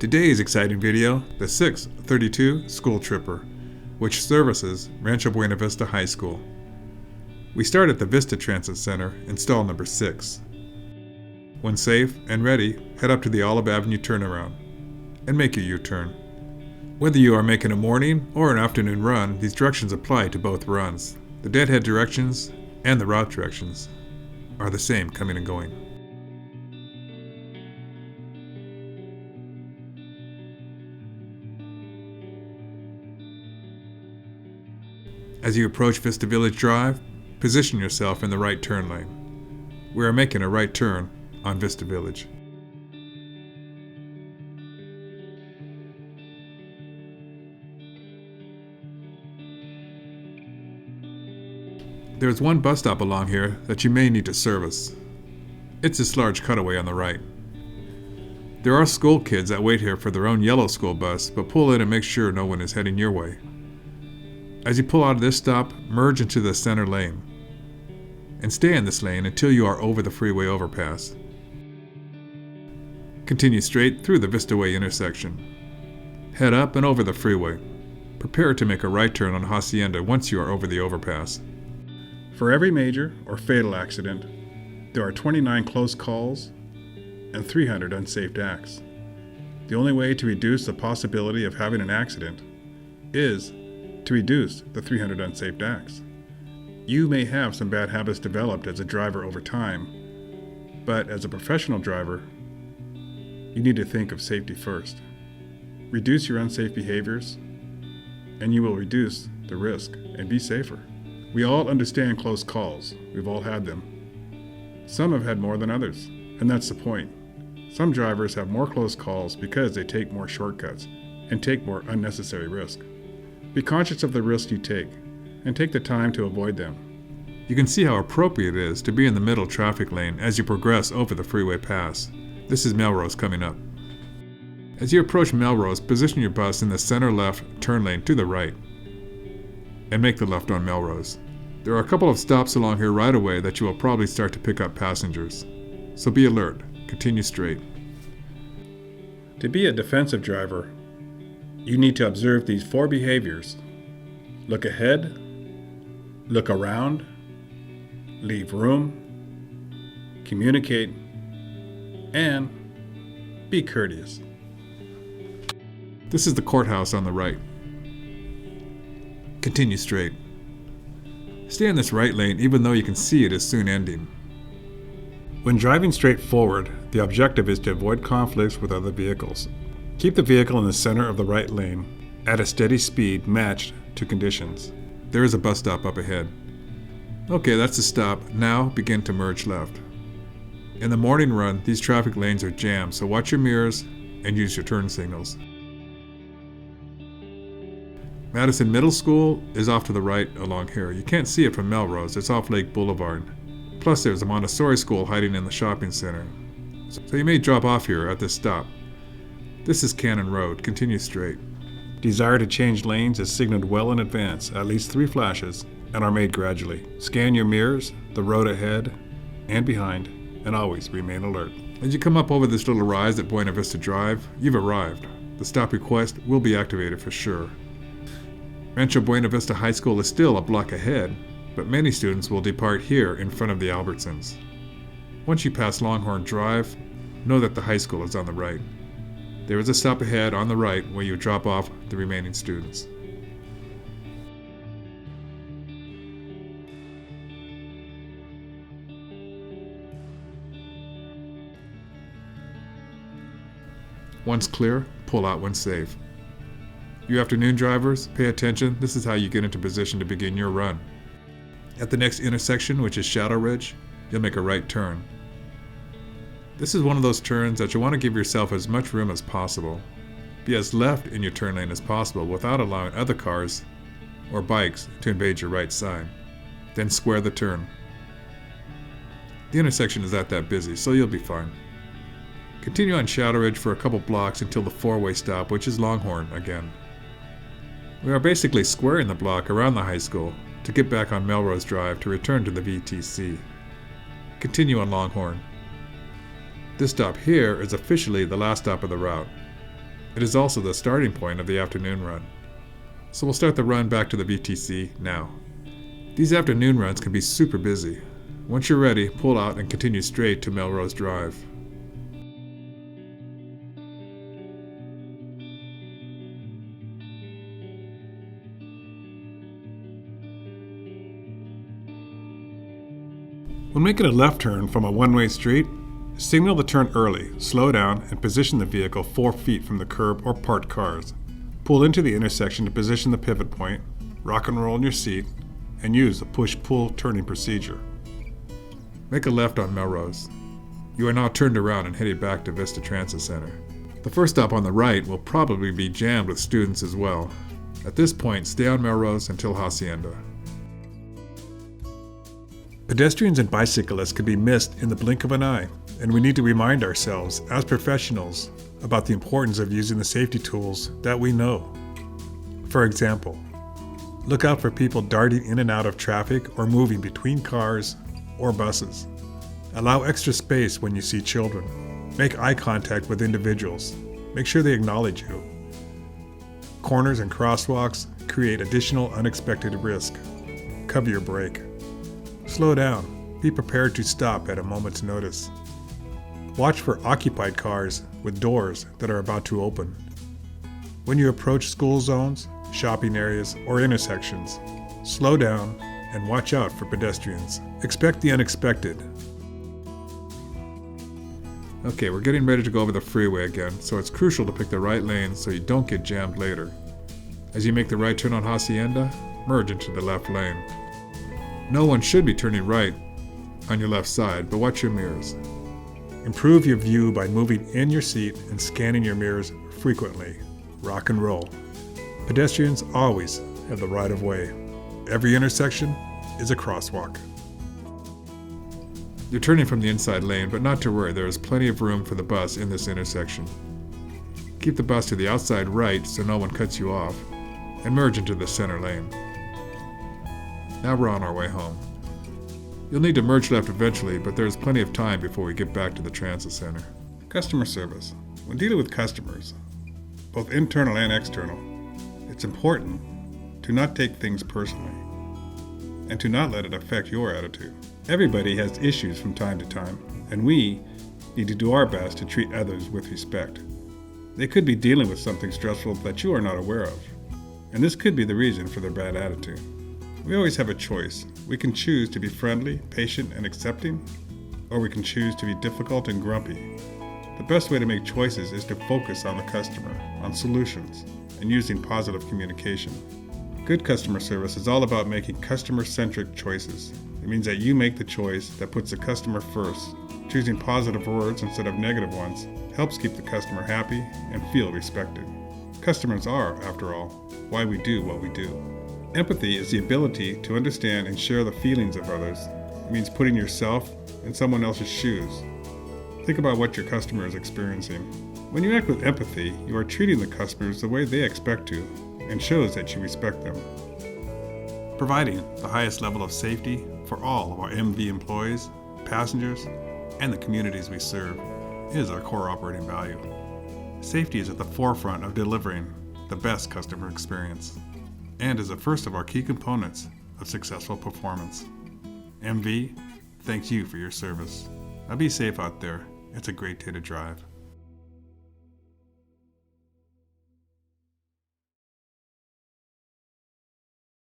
Today's exciting video, the 632 School Tripper, which services Rancho Buena Vista High School. We start at the Vista Transit Center in stall number 6. When safe and ready, head up to the Olive Avenue turnaround and make your U-turn. Whether you are making a morning or an afternoon run, these directions apply to both runs. The deadhead directions and the route directions are the same coming and going. As you approach Vista Village Drive, position yourself in the right turn lane. We are making a right turn on Vista Village. There is one bus stop along here that you may need to service. It's this large cutaway on the right. There are school kids that wait here for their own yellow school bus, but pull in and make sure no one is heading your way. As you pull out of this stop, merge into the center lane and stay in this lane until you are over the freeway overpass. Continue straight through the Vista Way intersection. Head up and over the freeway. Prepare to make a right turn on Hacienda once you are over the overpass. For every major or fatal accident, there are 29 close calls and 300 unsafe acts. The only way to reduce the possibility of having an accident is to reduce the 300 unsafe acts. You may have some bad habits developed as a driver over time, but as a professional driver, you need to think of safety first. Reduce your unsafe behaviors, and you will reduce the risk and be safer. We all understand close calls. We've all had them. Some have had more than others, and that's the point. Some drivers have more close calls because they take more shortcuts and take more unnecessary risk. Be conscious of the risks you take, and take the time to avoid them. You can see how appropriate it is to be in the middle traffic lane as you progress over the freeway pass. This is Melrose coming up. As you approach Melrose, position your bus in the center left turn lane to the right, and make the left on Melrose. There are a couple of stops along here right away that you will probably start to pick up passengers, so be alert. Continue straight. To be a defensive driver, you need to observe these 4 behaviors. Look ahead, look around, leave room, communicate, and be courteous. This is the courthouse on the right. Continue straight. Stay in this right lane even though you can see it is soon ending. When driving straight forward, the objective is to avoid conflicts with other vehicles. Keep the vehicle in the center of the right lane at a steady speed matched to conditions. There is a bus stop up ahead. Okay, that's the stop. Now begin to merge left. In the morning run, these traffic lanes are jammed, so watch your mirrors and use your turn signals. Madison Middle School is off to the right along here. You can't see it from Melrose, it's off Lake Boulevard. Plus there's a Montessori school hiding in the shopping center. So you may drop off here at this stop. This is Cannon Road. Continue straight. Desire to change lanes is signaled well in advance, at least 3 flashes, and are made gradually. Scan your mirrors, the road ahead and behind, and always remain alert. As you come up over this little rise at Buena Vista Drive, you've arrived. The stop request will be activated for sure. Rancho Buena Vista High School is still a block ahead, but many students will depart here in front of the Albertsons. Once you pass Longhorn Drive, know that the high school is on the right. There is a stop ahead on the right where you drop off the remaining students. Once clear, pull out when safe. You afternoon drivers, pay attention. This is how you get into position to begin your run. At the next intersection, which is Shadow Ridge, you'll make a right turn. This is one of those turns that you want to give yourself as much room as possible. Be as left in your turn lane as possible without allowing other cars or bikes to invade your right side. Then square the turn. The intersection is not that busy, so you'll be fine. Continue on Shadow Ridge for a couple blocks until the 4-way stop, which is Longhorn again. We are basically squaring the block around the high school to get back on Melrose Drive to return to the VTC. Continue on Longhorn. This stop here is officially the last stop of the route. It is also the starting point of the afternoon run. So we'll start the run back to the VTC now. These afternoon runs can be super busy. Once you're ready, pull out and continue straight to Melrose Drive. When making a left turn from a one-way street, signal the turn early, slow down, and position the vehicle 4 feet from the curb or parked cars. Pull into the intersection to position the pivot point, rock and roll in your seat, and use the push-pull turning procedure. Make a left on Melrose. You are now turned around and headed back to Vista Transit Center. The first stop on the right will probably be jammed with students as well. At this point, stay on Melrose until Hacienda. Pedestrians and bicyclists could be missed in the blink of an eye, and we need to remind ourselves, as professionals, about the importance of using the safety tools that we know. For example, look out for people darting in and out of traffic or moving between cars or buses. Allow extra space when you see children. Make eye contact with individuals. Make sure they acknowledge you. Corners and crosswalks create additional unexpected risk. Cover your brake. Slow down. Be prepared to stop at a moment's notice. Watch for occupied cars with doors that are about to open. When you approach school zones, shopping areas, or intersections, slow down and watch out for pedestrians. Expect the unexpected. Okay, we're getting ready to go over the freeway again, so it's crucial to pick the right lane so you don't get jammed later. As you make the right turn on Hacienda, merge into the left lane. No one should be turning right on your left side, but watch your mirrors. Improve your view by moving in your seat and scanning your mirrors frequently. Rock and roll. Pedestrians always have the right of way. Every intersection is a crosswalk. You're turning from the inside lane, but not to worry, there is plenty of room for the bus in this intersection. Keep the bus to the outside right so no one cuts you off, and merge into the center lane. Now we're on our way home. You'll need to merge left eventually, but there is plenty of time before we get back to the transit center. Customer service. When dealing with customers, both internal and external, it's important to not take things personally and to not let it affect your attitude. Everybody has issues from time to time, and we need to do our best to treat others with respect. They could be dealing with something stressful that you are not aware of, and this could be the reason for their bad attitude. We always have a choice. We can choose to be friendly, patient, and accepting, or we can choose to be difficult and grumpy. The best way to make choices is to focus on the customer, on solutions, and using positive communication. Good customer service is all about making customer-centric choices. It means that you make the choice that puts the customer first. Choosing positive words instead of negative ones helps keep the customer happy and feel respected. Customers are, after all, why we do what we do. Empathy is the ability to understand and share the feelings of others. It means putting yourself in someone else's shoes. Think about what your customer is experiencing. When you act with empathy, you are treating the customers the way they expect to, and shows that you respect them. Providing the highest level of safety for all of our MV employees, passengers, and the communities we serve is our core operating value. Safety is at the forefront of delivering the best customer experience, and is the first of our key components of successful performance. MV, thanks you for your service. Now be safe out there. It's a great day to drive.